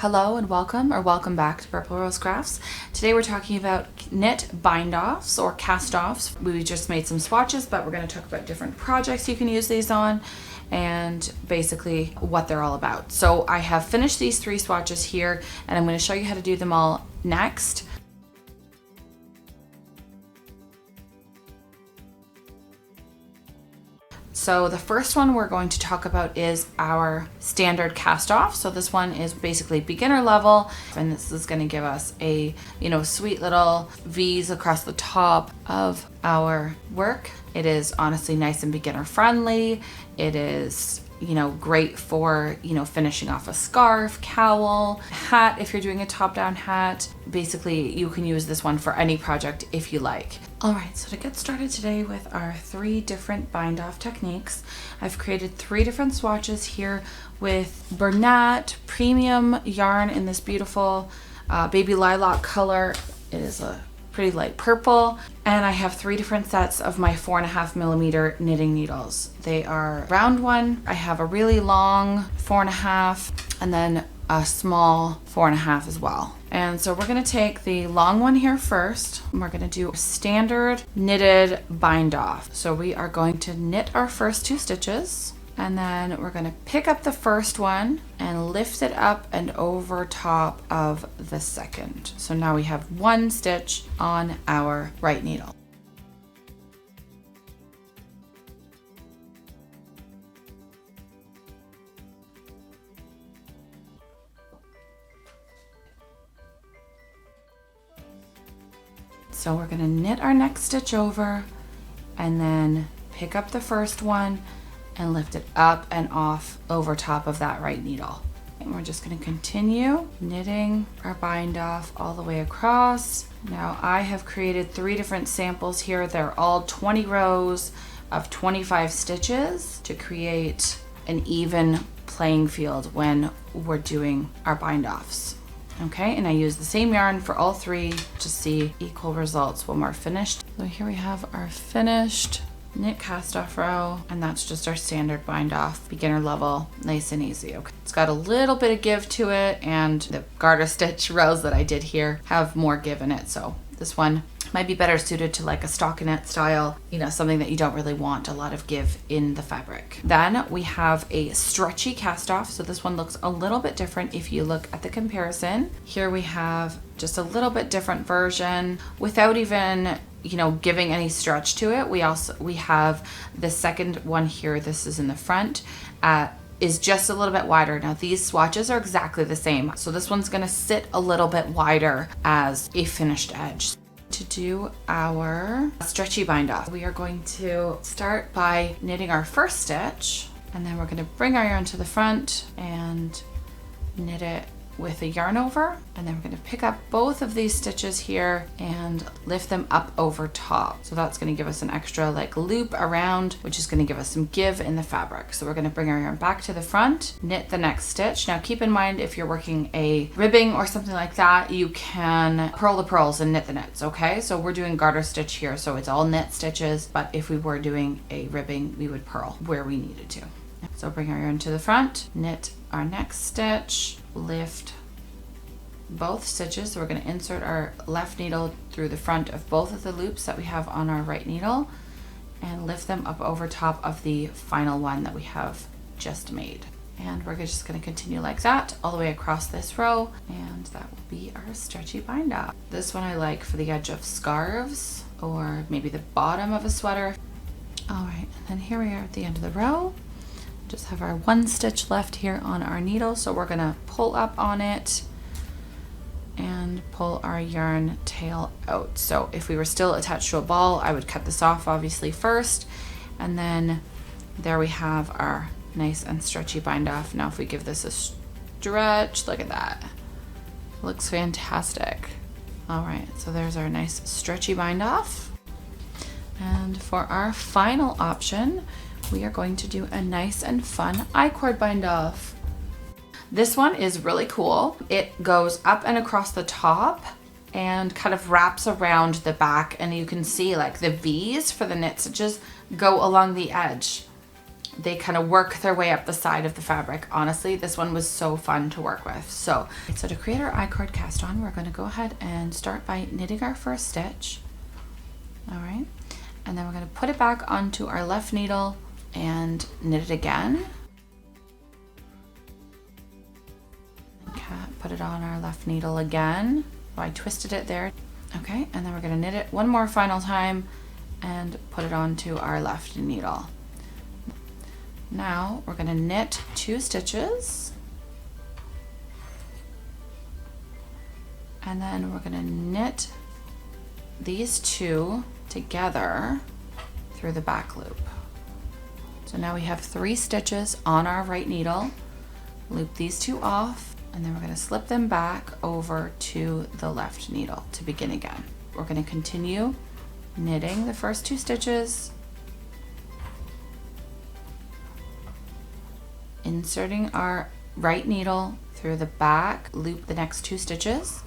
Hello and welcome, or welcome back to Purple Rose Crafts. Today we're talking about knit bind-offs or cast-offs. We just made some swatches, but we're going to talk about different projects you can use these on and basically what they're all about. So I have finished these 3 swatches here and I'm going to show you how to do them all next. So the first one we're going to talk about is our standard cast off. So this one is basically beginner level, and this is going to give us a, sweet little V's across the top of our work. It is honestly nice and beginner friendly. It is, great for, finishing off a scarf, cowl, hat if you're doing a top-down hat. Basically, you can use this one for any project if you like. Alright, so to get started today with our 3 different bind-off techniques, I've created 3 different swatches here with Bernat premium yarn in this beautiful baby lilac color. It is a pretty light purple, and I have 3 different sets of my 4.5mm knitting needles. They are round one, I have a really long 4.5, and then a small 4.5 as well. And so we're going to take the long one here first, and we're going to do a standard knitted bind off. So we are going to knit our first 2 stitches, and then we're going to pick up the first one and lift it up and over top of the second. So now we have 1 stitch on our right needle. So we're going to knit our next stitch over and then pick up the first one and lift it up and off over top of that right needle. And we're just going to continue knitting our bind off all the way across. Now I have created 3 different samples here. They're all 20 rows of 25 stitches to create an even playing field when we're doing our bind offs. Okay, and I use the same yarn for all 3 to see equal results when we're finished. So here we have our finished knit cast off row, and that's just our standard bind off, beginner level, nice and easy. Okay, it's got a little bit of give to it, and the garter stitch rows that I did here have more give in it, so this one might be better suited to like a stockinette style, something that you don't really want a lot of give in the fabric. Then we have a stretchy cast off. So this one looks a little bit different if you look at the comparison. Here we have just a little bit different version without even giving any stretch to it. We have the second one here. This is in the front. Is just a little bit wider. Now these swatches are exactly the same. So this one's gonna sit a little bit wider as a finished edge. To do our stretchy bind off, we are going to start by knitting our first stitch, and then we're going to bring our yarn to the front and knit it with a yarn over, and then we're going to pick up both of these stitches here and lift them up over top. So that's going to give us an extra loop around, which is going to give us some give in the fabric. So we're going to bring our yarn back to the front, knit the next stitch. Now keep in mind, if you're working a ribbing or something like that, you can purl the purls and knit the knits. Okay, so we're doing garter stitch here, so it's all knit stitches, but if we were doing a ribbing, we would purl where we needed to. So bring our yarn to the front, knit our next stitch, lift both stitches. So we're going to insert our left needle through the front of both of the loops that we have on our right needle and lift them up over top of the final one that we have just made. And we're just going to continue like that all the way across this row, and that will be our stretchy bind off. This one I like for the edge of scarves or maybe the bottom of a sweater. All right, and then here we are at the end of the row. Just have our 1 stitch left here on our needle, so we're gonna pull up on it and pull our yarn tail out. So if we were still attached to a ball, I would cut this off obviously first, and then there we have our nice and stretchy bind off. Now if we give this a stretch, look at that, looks fantastic. All right, so there's our nice stretchy bind off. And for our final option, we are going to do a nice and fun I-cord bind off. This one is really cool. It goes up and across the top and kind of wraps around the back, and you can see the V's for the knit stitches go along the edge. they kind of work their way up the side of the fabric. Honestly, this one was so fun to work with. So to create our I-cord cast on, we're going to go ahead and start by knitting our first stitch. All right, and then we're going to put it back onto our left needle and knit it again. Put it on our left needle again. Oh, I twisted it there. Okay, and then we're going to knit it one more final time and put it onto our left needle. Now we're going to knit 2 stitches, and then we're going to knit these 2 together through the back loop. So now we have 3 stitches on our right needle. Loop these 2 off, and then we're going to slip them back over to the left needle to begin again. We're going to continue knitting the first 2 stitches, inserting our right needle through the back, loop the next 2 stitches,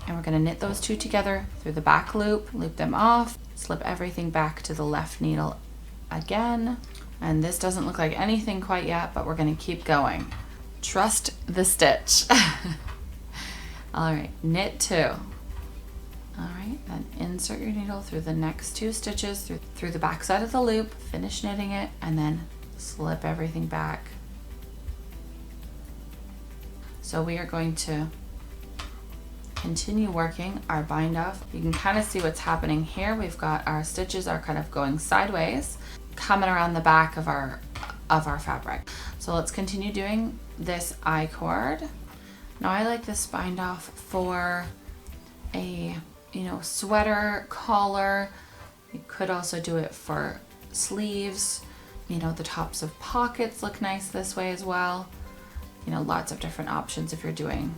and we're going to knit those 2 together through the back loop, loop them off, slip everything back to the left needle again. And this doesn't look like anything quite yet, but we're going to keep going. Trust the stitch. All right, knit 2. All right, then insert your needle through the next 2 stitches through the back side of the loop, finish knitting it, and then slip everything back. So we are going to continue working our bind off. You can kind of see what's happening here. We've got our stitches are kind of going sideways, coming around the back of our fabric. So let's continue doing this I-cord. Now I like this bind off for a sweater, collar. You could also do it for sleeves. The tops of pockets look nice this way as well. Lots of different options if you're doing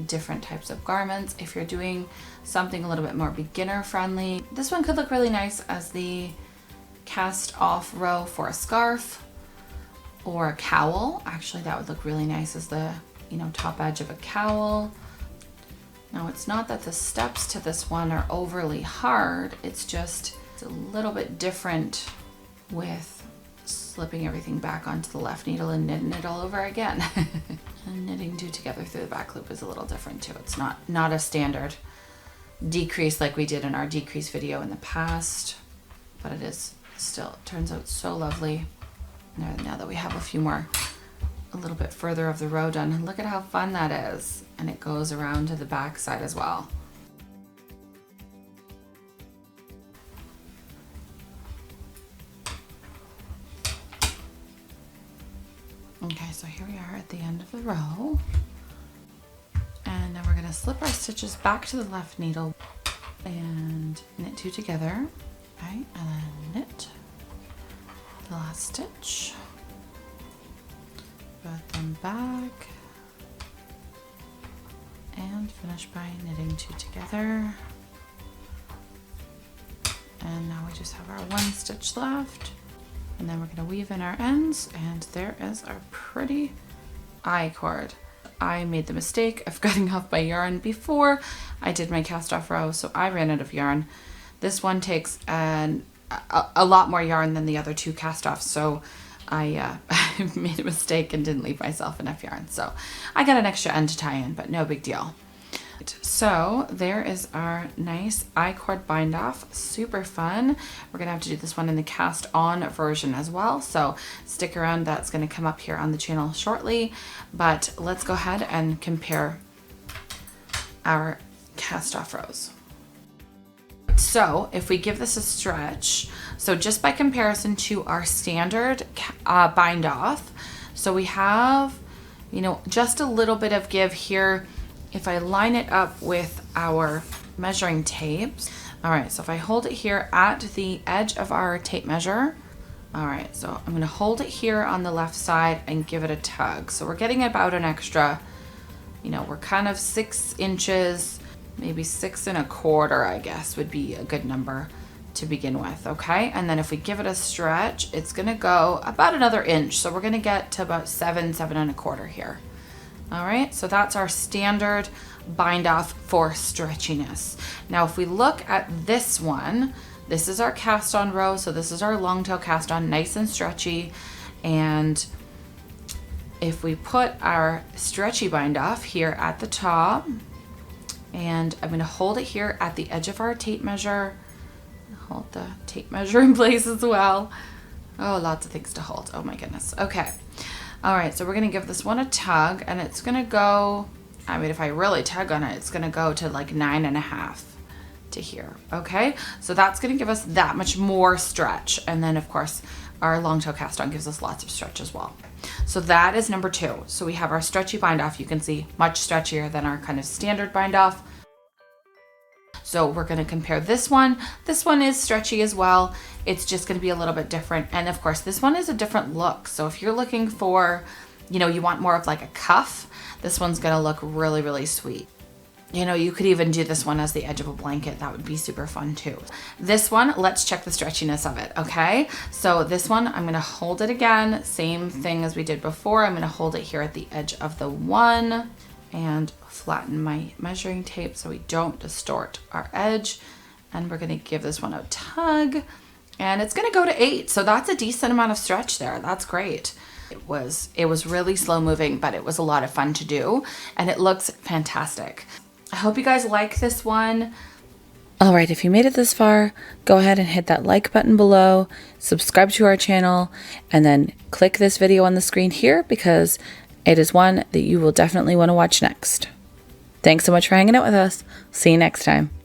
different types of garments. If you're doing something a little bit more beginner friendly, this one could look really nice as the cast off row for a scarf or a cowl. Actually, that would look really nice as the top edge of a cowl. Now, it's not that the steps to this one are overly hard, it's a little bit different with slipping everything back onto the left needle and knitting it all over again. And knitting 2 together through the back loop is a little different too. It's not a standard decrease like we did in our decrease video in the past, but it is still, it turns out so lovely. Now that we have a little bit further of the row done, and look at how fun that is. And it goes around to the back side as well. Okay, so here we are at the end of the row. And now we're going to slip our stitches back to the left needle and knit 2 together. Okay, and then knit the last stitch. Put them back. And finish by knitting 2 together. And now we just have our 1 stitch left. And then we're going to weave in our ends, and there is our pretty I-cord. I made the mistake of cutting off my yarn before I did my cast off row, so I ran out of yarn. This one takes a lot more yarn than the other 2 cast offs, so I made a mistake and didn't leave myself enough yarn. So I got an extra end to tie in, but no big deal. So there is our nice I-cord bind off. Super fun. We're gonna have to do this one in the cast on version as well, so stick around. That's gonna come up here on the channel shortly, but let's go ahead and compare our cast off rows. So if we give this a stretch, so just by comparison to our standard bind off, so we have just a little bit of give here. If I line it up with our measuring tapes, all right, so if I hold it here at the edge of our tape measure, all right, so I'm gonna hold it here on the left side and give it a tug. So we're getting about an extra, we're kind of 6 inches, maybe 6 1/4, I guess would be a good number to begin with, okay? And then if we give it a stretch, it's gonna go about another inch. So we're gonna get to about 7 1/4 here. All right, so that's our standard bind off for stretchiness. Now, if we look at this one, This is our cast on row. So this is our long tail cast on, nice and stretchy. And if we put our stretchy bind off here at the top, and I'm going to hold it here at the edge of our tape measure. Hold the tape measure in place as well. Oh, lots of things to hold. Oh my goodness. Okay. All right. So we're going to give this one a tug, and it's going to go, I mean, if I really tug on it, it's going to go to like 9.5 to here. Okay. So that's going to give us that much more stretch. And then of course our long tail cast on gives us lots of stretch as well. So that is number 2. So we have our stretchy bind off. You can see much stretchier than our kind of standard bind off. So we're going to compare this one. This one is stretchy as well. It's just going to be a little bit different. And of course, this one is a different look. So if you're looking for, you know, you want more of like a cuff, this one's going to look really, really sweet. You know, you could even do this one as the edge of a blanket. That would be super fun too. This one, let's check the stretchiness of it, okay? So this one, I'm gonna hold it again. Same thing as we did before. I'm gonna hold it here at the edge of the 1 and flatten my measuring tape so we don't distort our edge. And we're gonna give this one a tug, and it's gonna go to 8. So that's a decent amount of stretch there. That's great. It was really slow moving, but it was a lot of fun to do, and it looks fantastic. I hope you guys like this one. All right, if you made it this far, go ahead and hit that like button below, subscribe to our channel, and then click this video on the screen here because it is one that you will definitely want to watch next. Thanks so much for hanging out with us. See you next time.